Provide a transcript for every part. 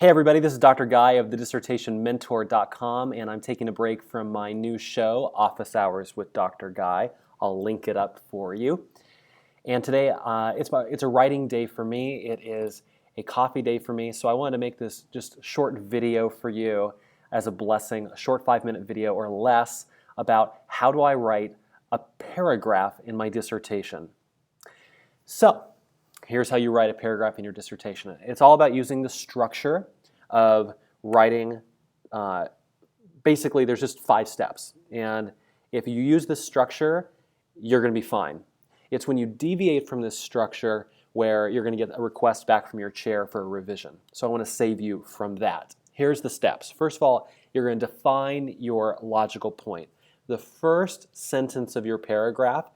Hey everybody, this is Dr. Guy of the DissertationMentor.com, and I'm taking a break from my new show, Office Hours with Dr. Guy. I'll link it up for you. And today, it's a writing day for me. It is a coffee day for me, so I wanted to make this just short video for you as a blessing, a short 5-minute video or less about how do I write a paragraph in my dissertation. So, here's how you write a paragraph in your dissertation. It's all about using the structure of writing. Basically, there's just 5 steps. And if you use this structure, you're going to be fine. It's when you deviate from this structure where you're going to get a request back from your chair for a revision. So I want to save you from that. Here's the steps. First of all, you're going to define your logical point. The first sentence of your paragraph,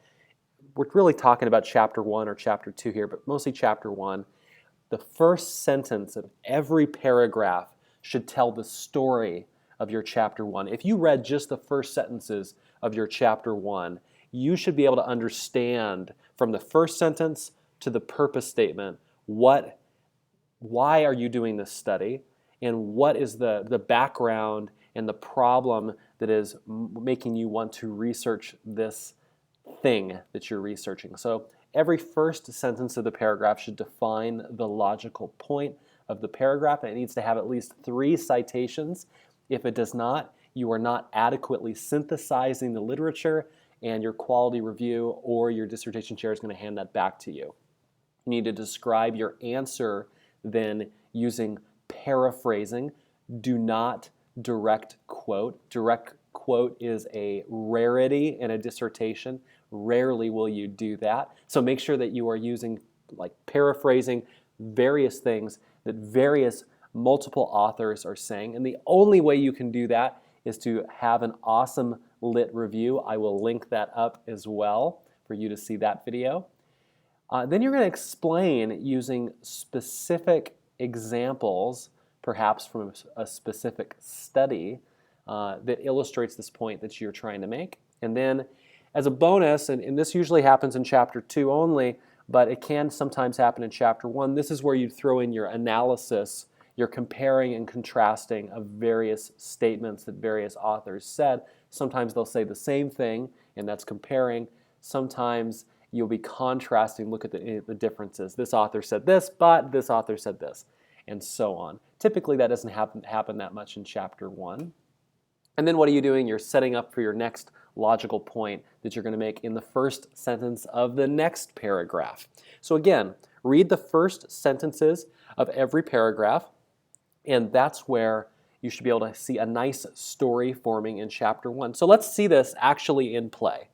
we're really talking about chapter 1 or chapter 2 here, but mostly chapter 1. The first sentence of every paragraph should tell the story of your chapter 1. If you read just the first sentences of your chapter 1, you should be able to understand from the first sentence to the purpose statement why are you doing this study and what is the background and the problem that is making you want to research this thing that you're researching. So every first sentence of the paragraph should define the logical point of the paragraph, and it needs to have at least 3 citations. If it does not, you are not adequately synthesizing the literature, and your quality review or your dissertation chair is going to hand that back to you. You need to describe your answer then using paraphrasing. Do not direct quote. Direct quote is a rarity in a dissertation. Rarely will you do that. So make sure that you are using, like, paraphrasing various things that various multiple authors are saying. And the only way you can do that is to have an awesome lit review. I will link that up as well for you to see that video. Then you're going to explain using specific examples, perhaps from a specific study that illustrates this point that you're trying to make. And then as a bonus, and this usually happens in chapter 2 only, but it can sometimes happen in chapter 1, this is where you throw in your analysis. You're comparing and contrasting of various statements that various authors said. Sometimes they'll say the same thing, and that's comparing. Sometimes you'll be contrasting, look at the differences. This author said this, but this author said this, and so on. Typically that doesn't happen that much in chapter 1. And then what are you doing? You're setting up for your next logical point that you're going to make in the first sentence of the next paragraph. So again, read the first sentences of every paragraph, and that's where you should be able to see a nice story forming in chapter 1. So let's see this actually in play.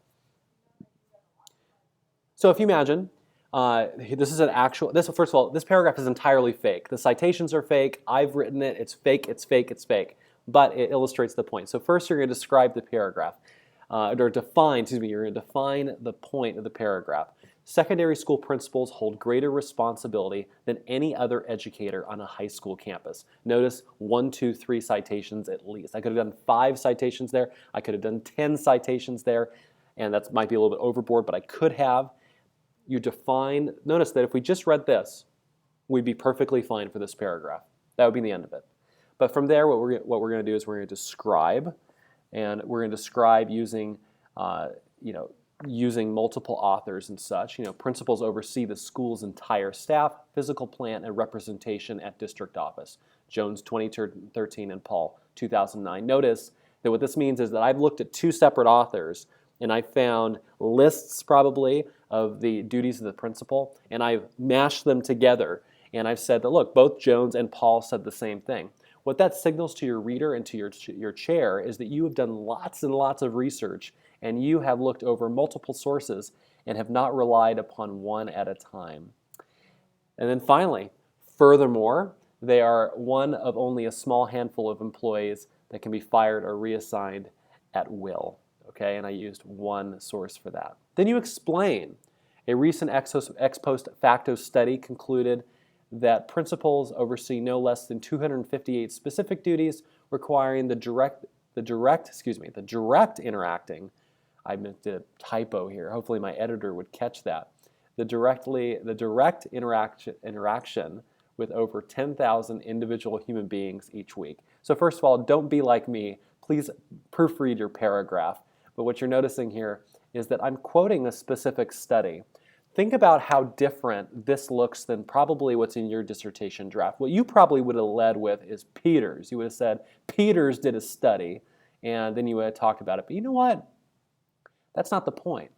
So if you imagine, this is an actual, first of all, this paragraph is entirely fake. The citations are fake. I've written it. It's fake, it's fake, it's fake. But it illustrates the point. So first you're going to describe the paragraph, you're going to define the point of the paragraph. Secondary school principals hold greater responsibility than any other educator on a high school campus. Notice 1, 2, 3 citations at least. I could have done 5 citations there. I could have done 10 citations there, and that might be a little bit overboard, but I could have. You define, notice that if we just read this, we'd be perfectly fine for this paragraph. That would be the end of it. But from there, what we're going to do is we're going to describe, and we're going to describe using, using multiple authors and such. Principals oversee the school's entire staff, physical plant, and representation at district office. Jones 2013 and Paul 2009. Notice that what this means is that I've looked at 2 separate authors, and I found lists probably of the duties of the principal, and I've mashed them together, and I've said that, look, both Jones and Paul said the same thing. What that signals to your reader and to your chair is that you have done lots and lots of research, and you have looked over multiple sources and have not relied upon one at a time. And then finally, furthermore, they are one of only a small handful of employees that can be fired or reassigned at will. Okay, and I used one source for that. Then you explain. A recent ex post facto study concluded that principals oversee no less than 258 specific duties requiring the direct interacting. I meant a typo here. Hopefully my editor would catch that. The direct interaction with over 10,000 individual human beings each week. So first of all, don't be like me. Please proofread your paragraph. But what you're noticing here is that I'm quoting a specific study. Think about how different this looks than probably what's in your dissertation draft. What you probably would have led with is Peters. You would have said, Peters did a study, and then you would have talked about it. But you know what? That's not the point.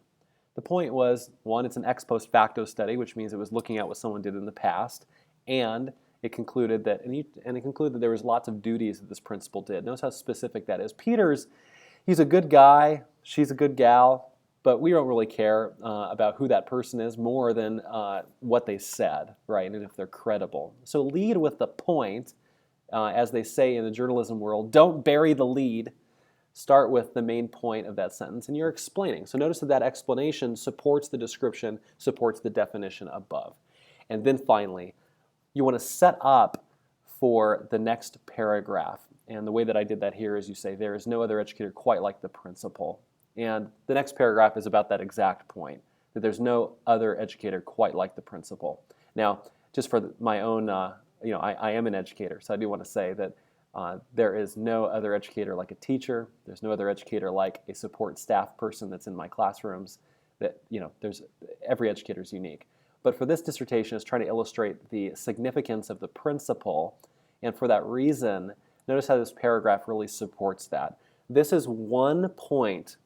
The point was, one, it's an ex post facto study, which means it was looking at what someone did in the past, and it concluded that, there was lots of duties that this principal did. Notice how specific that is. Peters, he's a good guy, she's a good gal, but we don't really care about who that person is more than what they said, right, and if they're credible. So lead with the point, as they say in the journalism world, don't bury the lead. Start with the main point of that sentence, and you're explaining. So notice that that explanation supports the description, supports the definition above. And then finally, you want to set up for the next paragraph. And the way that I did that here is you say, there is no other educator quite like the principal. And the next paragraph is about that exact point, that there's no other educator quite like the principal. Now, just for my own, I am an educator, so I do want to say that there is no other educator like a teacher. There's no other educator like a support staff person that's in my classrooms. Every educator is unique. But for this dissertation, it's trying to illustrate the significance of the principle, and for that reason, notice how this paragraph really supports that. This is one point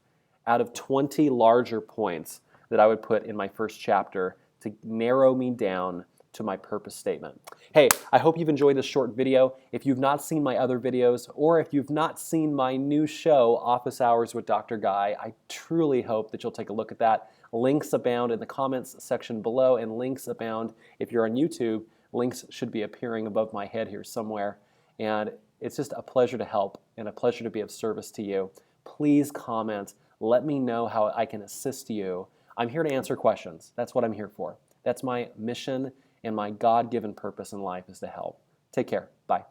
out of 20 larger points that I would put in my first chapter to narrow me down to my purpose statement. Hey, I hope you've enjoyed this short video. If you've not seen my other videos, or if you've not seen my new show, Office Hours with Dr. Guy, I truly hope that you'll take a look at that. Links abound in the comments section below, and links abound if you're on YouTube. Links should be appearing above my head here somewhere. And it's just a pleasure to help and a pleasure to be of service to you. Please comment. Let me know how I can assist you. I'm here to answer questions. That's what I'm here for. That's my mission, and my God-given purpose in life is to help. Take care. Bye.